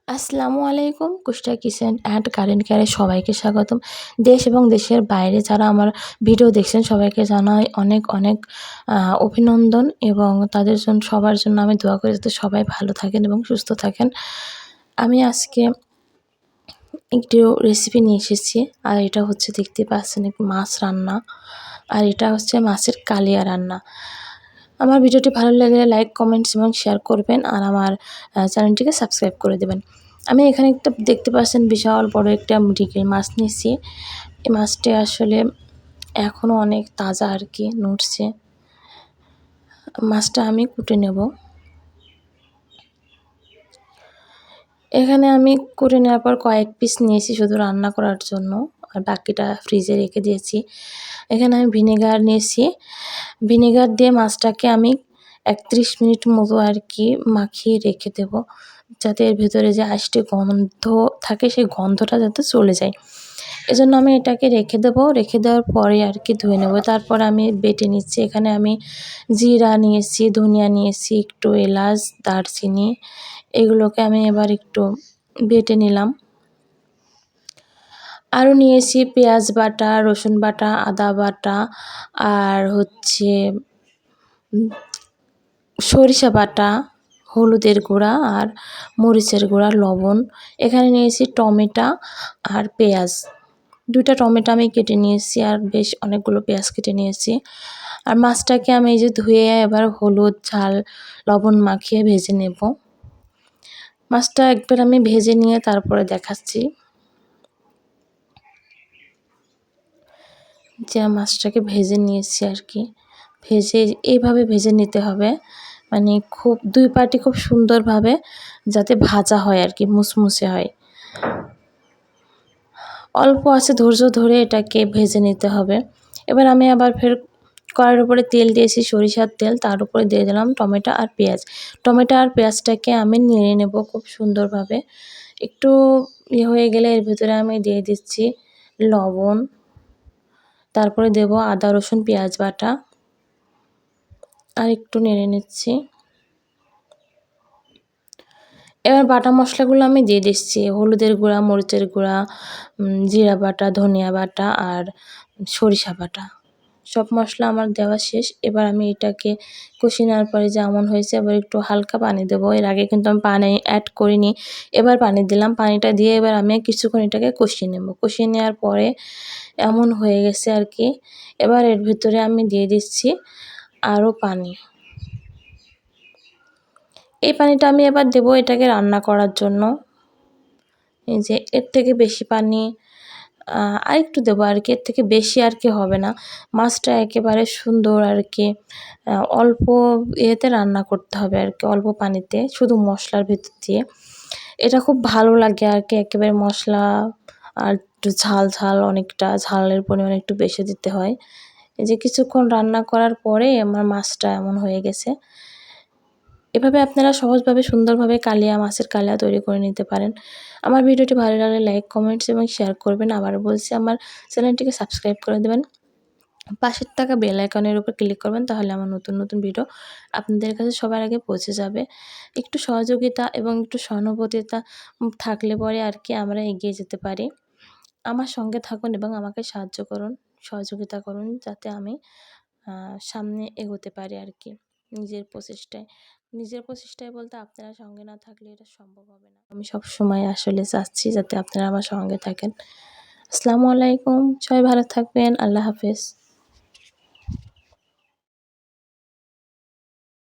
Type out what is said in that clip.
আসসালামু আলাইকুম। Kushtia kitchen and current কেয়ারে সবাইকে স্বাগতম। দেশ এবং দেশের বাইরে যারা আমার ভিডিও দেখছেন সবাইকে জানাই অনেক অনেক অভিনন্দন এবং তাদের জন্য সবার জন্য আমি দোয়া করি যাতে সবাই ভালো থাকেন এবং সুস্থ থাকেন। আমি আজকে একটু রেসিপি নিয়ে এসেছি, আর এটা হচ্ছে দেখতে পাচ্ছেন মাছ রান্না, আর এটা হচ্ছে মাছের কালিয়া রান্না। আমার ভিডিওটি ভালো লাগলে লাইক, কমেন্টস এবং শেয়ার করবেন, আর আমার চ্যানেলটিকে সাবস্ক্রাইব করে দেবেন। আমি এখানে একটা দেখতে পাচ্ছেন বিশাল বড় একটা মৃগেল মাছ নিয়েছি। এই মাছটি আসলে এখনও অনেক তাজা আর কি, নড়ছে। মাছটা আমি কুটে নেব। এখানে আমি কুটে নেওয়ার পর কয়েক পিস নিয়েছি শুধু রান্না করার জন্য, আর বাকিটা ফ্রিজে রেখে দিয়েছি। এখানে আমি ভিনেগার নিয়েছি। ভিনেগার দিয়ে মাছটাকে আমি ৩১ মিনিট মতো আর কি মাখিয়ে রেখে দেব, যাতে এর ভেতরে যে আষ্টে গন্ধ থাকে সেই গন্ধটা যাতে চলে যায়। এজন্য আমি এটাকে রেখে দেবো। রেখে দেওয়ার পরে আর কি ধুয়ে নেব। তারপর আমি বেটে নিচ্ছি। এখানে আমি জিরা নিয়েছি, ধনিয়া নিয়েছি, একটু এলাচ, দারচিনি, এগুলোকে আমি এবার একটু বেটে নিলাম। আরও নিয়েছি পেঁয়াজ বাটা, রসুন বাটা, আদা বাটা, আর হচ্ছে সরিষা বাটা, হলুদের গুঁড়া আর মরিচের গুঁড়া, লবণ। এখানে নিয়েছি টমেটো আর পেঁয়াজ। ২টা টমেটো আমি কেটে নিয়েছি, আর বেশ অনেকগুলো পেঁয়াজ কেটে নিয়েছি। আর মাছটাকে আমি এই যে ধুয়ে এবার হলুদ, ঝাল, লবণ মাখিয়ে ভেজে নেব। মাছটা একবার আমি ভেজে নিয়ে তারপরে দেখাচ্ছি। যে মাছটাকে ভেজে নিয়েছি আর কি, ভেজে এইভাবে ভেজে নিতে হবে, মানে খুব ২ পাটি খুব সুন্দরভাবে যাতে ভাজা হয় আর কি, মুসমুসে হয়। অল্প আঁচে ধৈর্য ধরে এটাকে ভেজে নিতে হবে। এবার আমি আবার ফের কড়াইয়ের উপরে তেল দিয়েছি, সরিষার তেল, তার উপরে দিয়ে দিলাম টমেটো আর পেঁয়াজ। টমেটো আর পেঁয়াজটাকে আমি নেড়ে নেব খুব সুন্দরভাবে। একটু হয়ে গেলে এর ভিতরে আমি দিয়ে দিচ্ছি লবণ, তারপরে দেব আদা, রসুন, পেঁয়াজ বাটা, আর একটু নেড়ে নিচ্ছি। এবার বাটা মশলাগুলো আমি দিয়ে দিচ্ছি। হলুদের গুঁড়া, মরিচের গুঁড়া, জিরা বাটা, ধনিয়া বাটা আর সরিষা বাটা। সব মশলা আমার দেওয়া শেষ। এবার আমি এটাকে কষিয়ে নেওয়ার পরে যেমন হয়েছে, এবার একটু হালকা পানি দেবো। এর আগে কিন্তু আমি পানি অ্যাড করিনি। এবার পানি দিলাম। পানিটা দিয়ে এবার আমি কিছুক্ষণ এটাকে কষিয়ে নেব। কষিয়ে নেওয়ার পরে এমন হয়ে গেছে আর কি। এবার এর ভিতরে আমি দিয়ে দিচ্ছি আরও পানি। এই পানিটা আমি এবার দেবো এটাকে রান্না করার জন্য। এই যে এর থেকে বেশি পানি আরেকটু দেবো আর কি, এর থেকে বেশি আর কি হবে না। মাছটা একেবারে সুন্দর আর কি অল্প ইয়েতে রান্না করতে হবে আর কি, অল্প পানিতে, শুধু মশলার ভিতর দিয়ে। এটা খুব ভালো লাগে আর কি, একেবারে মশলা আর একটু ঝাল ঝাল, অনেকটা ঝালের পরিমাণ একটু বেশি দিতে হয়। এই যে কিছুক্ষণ রান্না করার পরে আমার মাছটা এমন হয়ে গেছে। এভাবে আপনারা সহজভাবে সুন্দরভাবে মাছের কালিয়া তৈরি করে নিতে পারেন। আমার ভিডিওটি ভালো লাগলে লাইক, কমেন্টস এবং শেয়ার করবেন। আবারও বলছি, আমার চ্যানেলটিকে সাবস্ক্রাইব করে দেবেন। পাশের থাকা বেল আইকনের উপর ক্লিক করবেন, তাহলে আমার নতুন নতুন ভিডিও আপনাদের কাছে সবার আগে পৌঁছে যাবে। একটু সহযোগিতা এবং একটু সহানুভূতিতা থাকলে পরে আর কি আমরা এগিয়ে যেতে পারি। আমার সঙ্গে থাকুন এবং আমাকে সাহায্য করুন, সহযোগিতা করুন, যাতে আমি সামনে এগোতে পারি আর কি নিজের প্রচেষ্টায়। নিজের প্রচেষ্টায় বলতে আপনারা সঙ্গে না থাকলে এটা সম্ভব হবে না। আমি সবসময় আসলে চাচ্ছি যাতে আপনারা আমার সঙ্গে থাকেন। আসসালামু আলাইকুম। সবাই ভালো থাকবেন। আল্লাহ হাফেজ।